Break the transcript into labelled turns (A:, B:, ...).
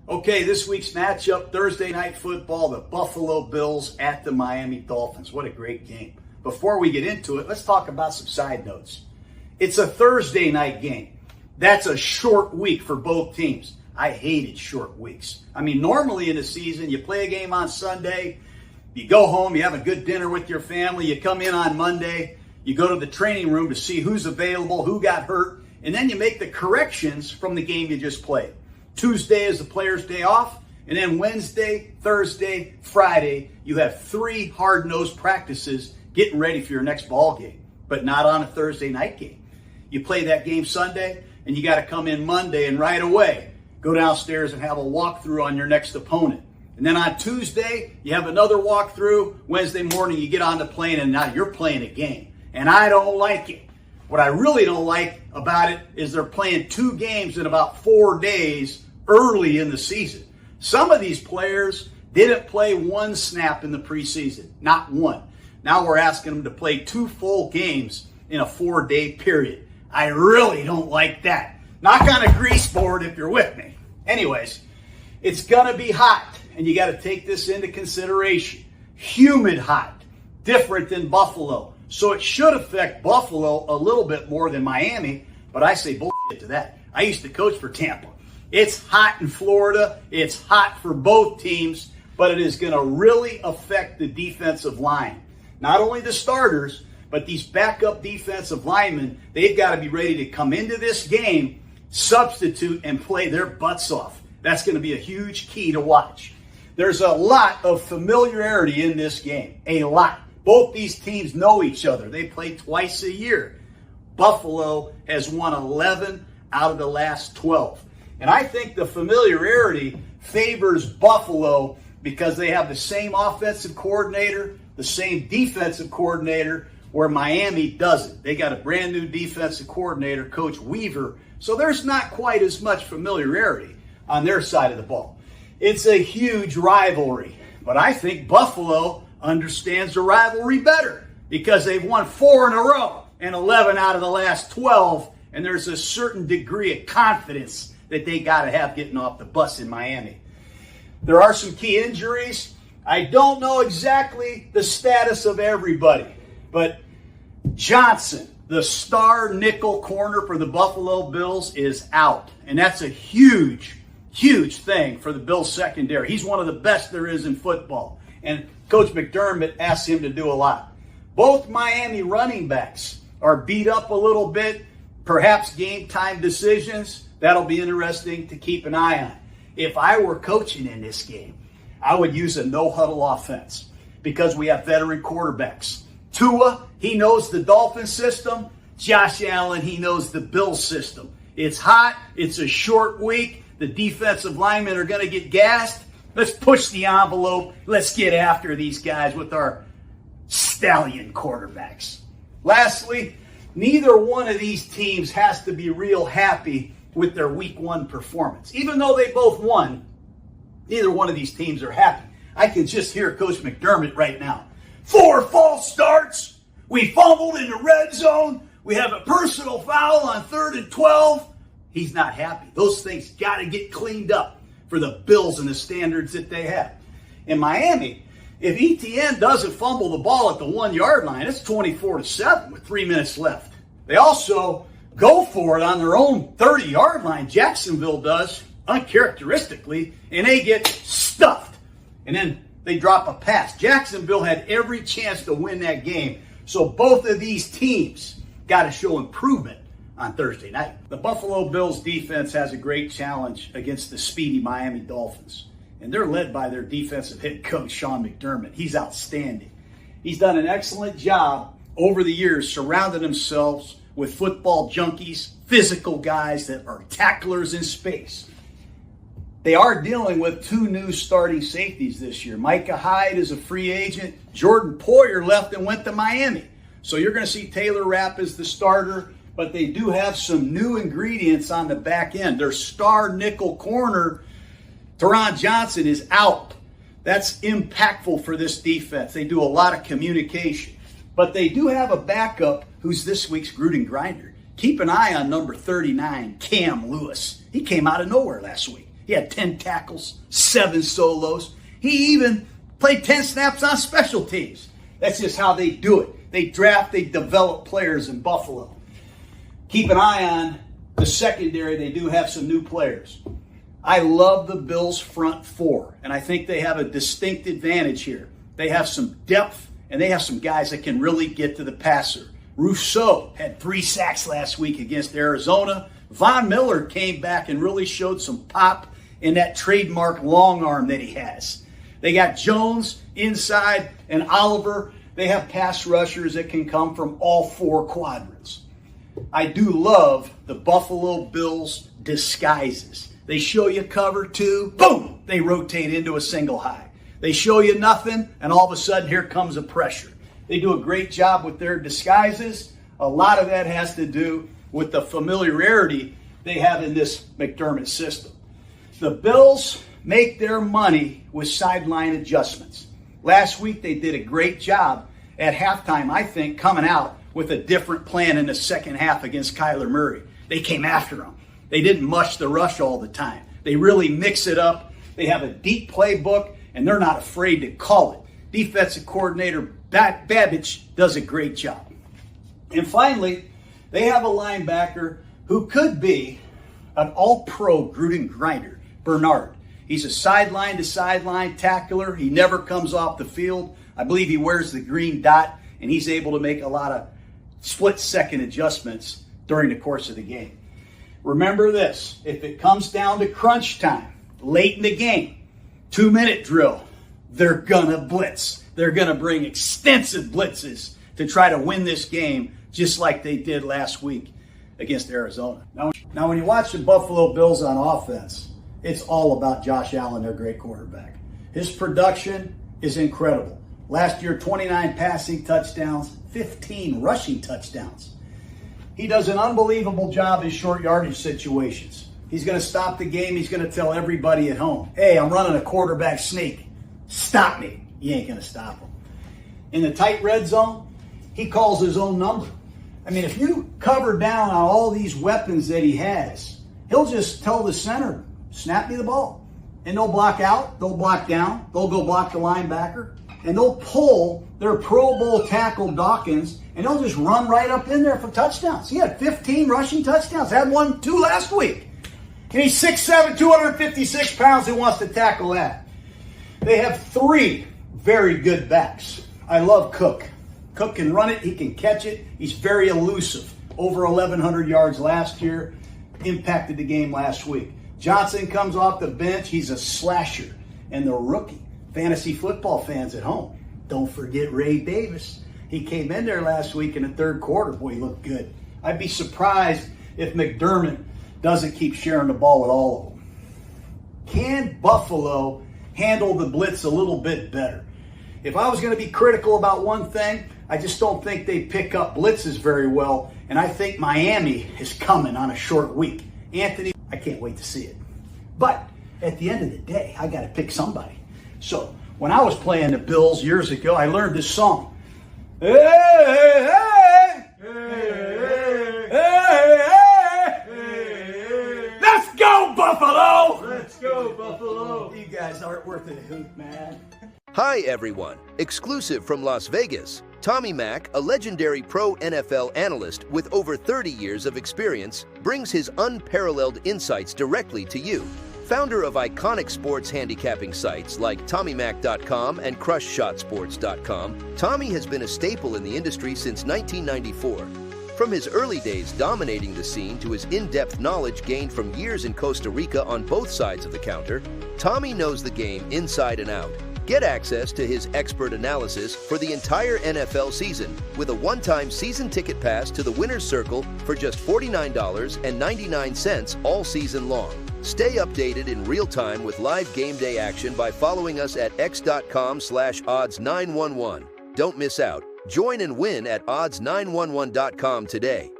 A: Okay, this week's matchup, Thursday Night Football, the Buffalo Bills at the Miami Dolphins. What a great game. Before we get into it, let's talk about some side notes. It's a Thursday night game. That's a short week for both teams. I hated short weeks. I mean, normally in the season, you play a game on Sunday, you go home, you have a good dinner with your family, you come in on Monday, you go to the training room to see who's available, who got hurt, and then you make the corrections from the game you just played. Tuesday is the player's day off, and then Wednesday, Thursday, Friday, you have 3 hard-nosed practices getting ready for your next ball game, but not on a Thursday night game. You play that game Sunday, and you got to come in Monday and right away go downstairs and have a walkthrough on your next opponent. And then on Tuesday, you have another walkthrough. Wednesday morning, you get on the plane, and now you're playing a game. And I don't like it. What I really don't like about it is they're playing 2 games in about 4 days early in the season. Some of these players didn't play 1 snap in the preseason, not 1. Now we're asking them to play 2 full games in a 4-day period. I really don't like that. Knock on a grease board if you're with me. Anyways, it's going to be hot, and you got to take this into consideration. Humid hot, different than Buffalo. So it should affect Buffalo a little bit more than Miami, but I say bullshit to that. I used to coach for Tampa. It's hot in Florida. It's hot for both teams, but it is going to really affect the defensive line. Not only the starters, but these backup defensive linemen, they've got to be ready to come into this game, substitute, and play their butts off. That's going to be a huge key to watch. There's a lot of familiarity in this game, a lot. Both these teams know each other. They play twice a year. Buffalo has won 11 out of the last 12. And I think the familiarity favors Buffalo because they have the same offensive coordinator, the same defensive coordinator, where Miami doesn't. They got a brand new defensive coordinator, Coach Weaver, so there's not quite as much familiarity on their side of the ball. It's a huge rivalry, but I think Buffalo understands the rivalry better because they've won 4 in a row and 11 out of the last 12, and there's a certain degree of confidence that they got to have getting off the bus in Miami. There are some key injuries. I don't know exactly the status of everybody, but Johnson, the star nickel corner for the Buffalo Bills, is out. And that's a huge, huge thing for the Bills secondary. He's one of the best there is in football. And Coach McDermott asked him to do a lot. Both Miami running backs are beat up a little bit, perhaps game time decisions. That'll be interesting to keep an eye on. If I were coaching in this game, I would use a no-huddle offense because we have veteran quarterbacks. Tua, he knows the Dolphins system. Josh Allen, he knows the Bills system. It's hot. It's a short week. The defensive linemen are going to get gassed. Let's push the envelope. Let's get after these guys with our stallion quarterbacks. Lastly, neither one of these teams has to be real happy with their week 1 performance. Even though they both won, neither one of these teams are happy. I can just hear Coach McDermott right now. 4 false starts. We fumbled in the red zone. We have a personal foul on 3rd and 12. He's not happy. Those things got to get cleaned up for the Bills and the standards that they have. In Miami, if ETN doesn't fumble the ball at the 1-yard line, it's 24-7 with 3 minutes left. They also go for it on their own 30-yard line. Jacksonville does, uncharacteristically, and they get stuffed. And then they drop a pass. Jacksonville had every chance to win that game. So both of these teams got to show improvement on Thursday night. The Buffalo Bills defense has a great challenge against the speedy Miami Dolphins. And they're led by their defensive head coach, Sean McDermott. He's outstanding. He's done an excellent job over the years surrounding themselves with football junkies, physical guys that are tacklers in space. They are dealing with 2 new starting safeties this year. Micah Hyde is a free agent. Jordan Poyer left and went to Miami. So you're going to see Taylor Rapp as the starter, but they do have some new ingredients on the back end. Their star nickel corner, Teron Johnson, is out. That's impactful for this defense. They do a lot of communication. But they do have a backup who's this week's Gruden grinder. Keep an eye on number 39, Cam Lewis. He came out of nowhere last week. He had 10 tackles, 7 solos. He even played 10 snaps on special teams. That's just how they do it. They draft, they develop players in Buffalo. Keep an eye on the secondary. They do have some new players. I love the Bills' front four, and I think they have a distinct advantage here. They have some depth, and they have some guys that can really get to the passer. Rousseau had 3 sacks last week against Arizona. Von Miller came back and really showed some pop in that trademark long arm that he has. They got Jones inside and Oliver. They have pass rushers that can come from all 4 quadrants. I do love the Buffalo Bills disguises. They show you cover 2, boom, they rotate into a single high. They show you nothing, and all of a sudden here comes a pressure. They do a great job with their disguises. A lot of that has to do with the familiarity they have in this McDermott system. The Bills make their money with sideline adjustments. Last week they did a great job at halftime, I think, coming out with a different plan in the second half against Kyler Murray. They came after him. They didn't mush the rush all the time. They really mix it up. They have a deep playbook, and they're not afraid to call it. Defensive coordinator Babich does a great job. And finally, they have a linebacker who could be an all-pro Gruden grinder, Bernard. He's a sideline-to-sideline tackler. He never comes off the field. I believe he wears the green dot, and he's able to make a lot of split-second adjustments during the course of the game. Remember this, if it comes down to crunch time, late in the game, 2-minute drill, they're going to blitz. They're going to bring extensive blitzes to try to win this game, just like they did last week against Arizona. Now, when you watch the Buffalo Bills on offense, it's all about Josh Allen, their great quarterback. His production is incredible. Last year, 29 passing touchdowns, 15 rushing touchdowns. He does an unbelievable job in short yardage situations. He's going to stop the game. He's going to tell everybody at home, hey, I'm running a quarterback sneak. Stop me. You ain't going to stop him. In the tight red zone, he calls his own number. I mean, if you cover down on all these weapons that he has, he'll just tell the center, snap me the ball. And they'll block out, they'll block down, they'll go block the linebacker, and they'll pull their Pro Bowl tackle Dawkins, and they'll just run right up in there for touchdowns. He had 15 rushing touchdowns, had 2 last week. And he's 6'7", 256 pounds, who wants to tackle that. They have 3 very good backs. I love Cook. Cook can run it, he can catch it, he's very elusive. Over 1,100 yards last year, impacted the game last week. Johnson comes off the bench, he's a slasher. And the rookie, fantasy football fans at home, don't forget Ray Davis. He came in there last week in the third quarter. Boy, he looked good. I'd be surprised if McDermott doesn't keep sharing the ball with all of them. Can Buffalo handle the blitz a little bit better? If I was going to be critical about one thing, I just don't think they pick up blitzes very well, and I think Miami is coming on a short week. Anthony, I can't wait to see it. But at the end of the day, I got to pick somebody. So when I was playing the Bills years ago, I learned this song. Hey, hey, hey, hey, hey, hey. Let's go, Buffalo! Let's go, Buffalo! You guys aren't worth a hoot, man.
B: Hi, everyone. Exclusive from Las Vegas, Tommy Mack, a legendary pro NFL analyst with over 30 years of experience, brings his unparalleled insights directly to you. Founder of iconic sports handicapping sites like TommyMac.com and CrushShotSports.com, Tommy has been a staple in the industry since 1994. From his early days dominating the scene to his in-depth knowledge gained from years in Costa Rica on both sides of the counter, Tommy knows the game inside and out. Get access to his expert analysis for the entire NFL season with a one-time season ticket pass to the Winner's Circle for just $49.99 all season long. Stay updated in real time with live game day action by following us at x.com/odds911. Don't miss out. Join and win at odds911.com today.